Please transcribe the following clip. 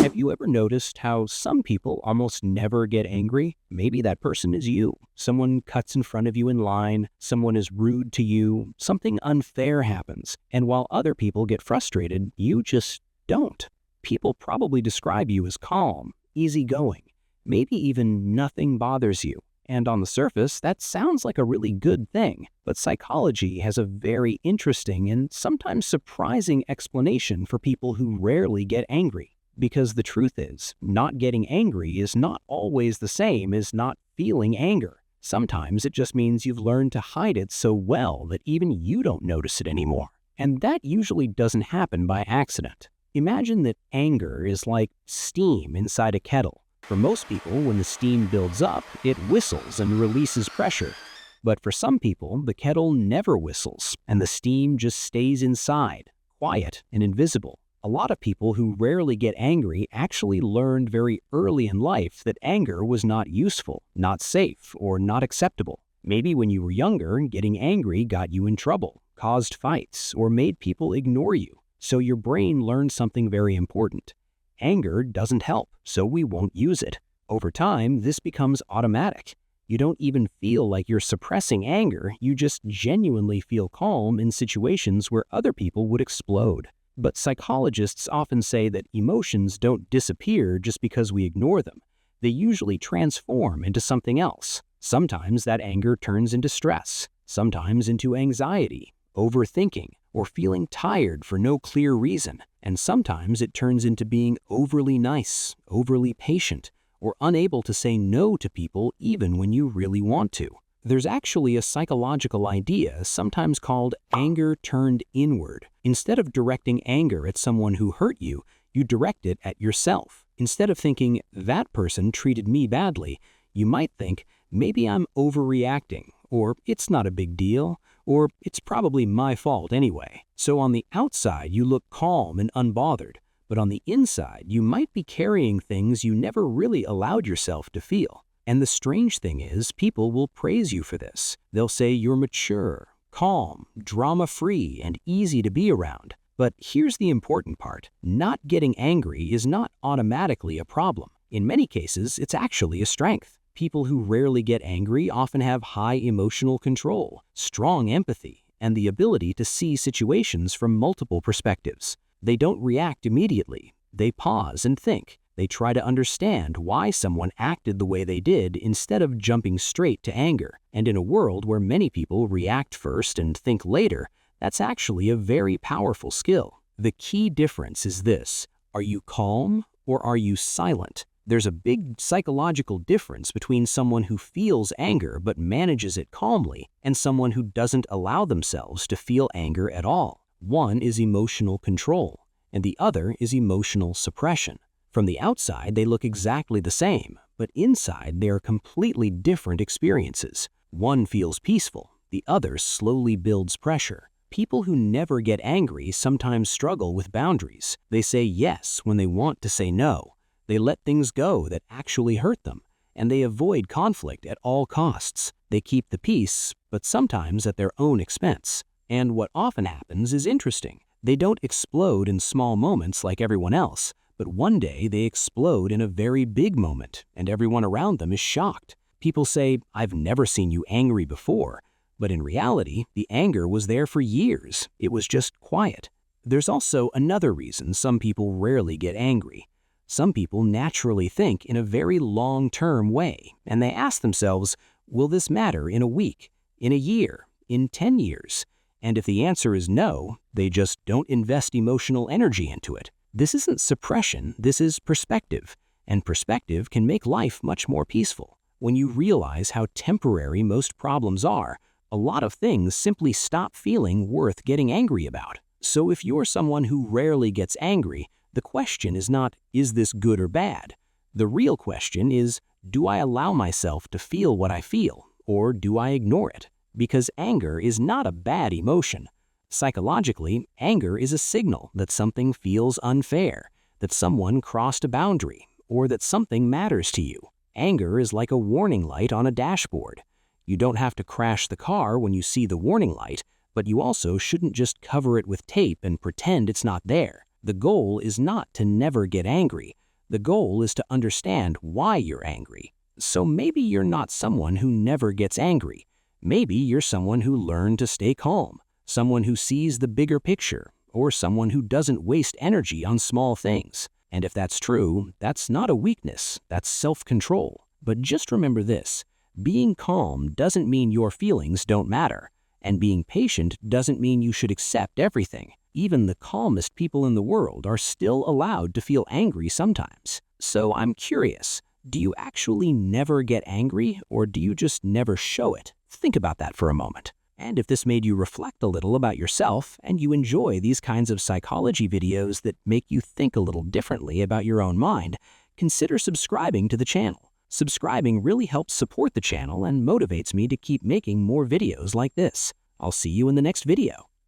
Have you ever noticed how some people almost never get angry? Maybe that person is you. Someone cuts in front of you in line, someone is rude to you, something unfair happens, and while other people get frustrated, you just don't. People probably describe you as calm, easygoing, maybe even nothing bothers you. And on the surface, that sounds like a really good thing, but psychology has a very interesting and sometimes surprising explanation for people who rarely get angry. Because the truth is, not getting angry is not always the same as not feeling anger. Sometimes it just means you've learned to hide it so well that even you don't notice it anymore. And that usually doesn't happen by accident. Imagine that anger is like steam inside a kettle. For most people, when the steam builds up, it whistles and releases pressure. But for some people, the kettle never whistles, and the steam just stays inside, quiet and invisible. A lot of people who rarely get angry actually learned very early in life that anger was not useful, not safe, or not acceptable. Maybe when you were younger, getting angry got you in trouble, caused fights, or made people ignore you. So your brain learned something very important. Anger doesn't help, so we won't use it. Over time, this becomes automatic. You don't even feel like you're suppressing anger, you just genuinely feel calm in situations where other people would explode. But psychologists often say that emotions don't disappear just because we ignore them. They usually transform into something else. Sometimes that anger turns into stress, sometimes into anxiety, overthinking, or feeling tired for no clear reason. And sometimes it turns into being overly nice, overly patient, or unable to say no to people even when you really want to. There's actually a psychological idea sometimes called anger turned inward. Instead of directing anger at someone who hurt you, you direct it at yourself. Instead of thinking, that person treated me badly, you might think, maybe I'm overreacting, or it's not a big deal, or it's probably my fault anyway. So on the outside, you look calm and unbothered, but on the inside, you might be carrying things you never really allowed yourself to feel. And the strange thing is, people will praise you for this. They'll say you're mature, calm, drama-free, and easy to be around. But here's the important part. Not getting angry is not automatically a problem. In many cases, it's actually a strength. People who rarely get angry often have high emotional control, strong empathy, and the ability to see situations from multiple perspectives. They don't react immediately. They pause and think. They try to understand why someone acted the way they did instead of jumping straight to anger. And in a world where many people react first and think later, that's actually a very powerful skill. The key difference is this: are you calm or are you silent? There's a big psychological difference between someone who feels anger but manages it calmly and someone who doesn't allow themselves to feel anger at all. One is emotional control, and the other is emotional suppression. From the outside, they look exactly the same, but inside they are completely different experiences. One feels peaceful, the other slowly builds pressure. People who never get angry sometimes struggle with boundaries. They say yes when they want to say no. They let things go that actually hurt them, and they avoid conflict at all costs. They keep the peace, but sometimes at their own expense. And what often happens is interesting. They don't explode in small moments like everyone else, but one day they explode in a very big moment, and everyone around them is shocked. People say, "I've never seen you angry before," but in reality, the anger was there for years. It was just quiet. There's also another reason some people rarely get angry. Some people naturally think in a very long-term way, and they ask themselves, will this matter in a week, in a year, in 10 years? And if the answer is no, they just don't invest emotional energy into it. This isn't suppression, this is perspective, and perspective can make life much more peaceful. When you realize how temporary most problems are, a lot of things simply stop feeling worth getting angry about. So if you're someone who rarely gets angry, the question is not, is this good or bad? The real question is, do I allow myself to feel what I feel, or do I ignore it? Because anger is not a bad emotion. Psychologically, anger is a signal that something feels unfair, that someone crossed a boundary, or that something matters to you. Anger is like a warning light on a dashboard. You don't have to crash the car when you see the warning light, but you also shouldn't just cover it with tape and pretend it's not there. The goal is not to never get angry. The goal is to understand why you're angry. So maybe you're not someone who never gets angry. Maybe you're someone who learned to stay calm, someone who sees the bigger picture, or someone who doesn't waste energy on small things. And if that's true, that's not a weakness, that's self-control. But just remember this, being calm doesn't mean your feelings don't matter, and being patient doesn't mean you should accept everything. Even the calmest people in the world are still allowed to feel angry sometimes. So I'm curious, do you actually never get angry, or do you just never show it? Think about that for a moment. And if this made you reflect a little about yourself and you enjoy these kinds of psychology videos that make you think a little differently about your own mind, consider subscribing to the channel. Subscribing really helps support the channel and motivates me to keep making more videos like this. I'll see you in the next video.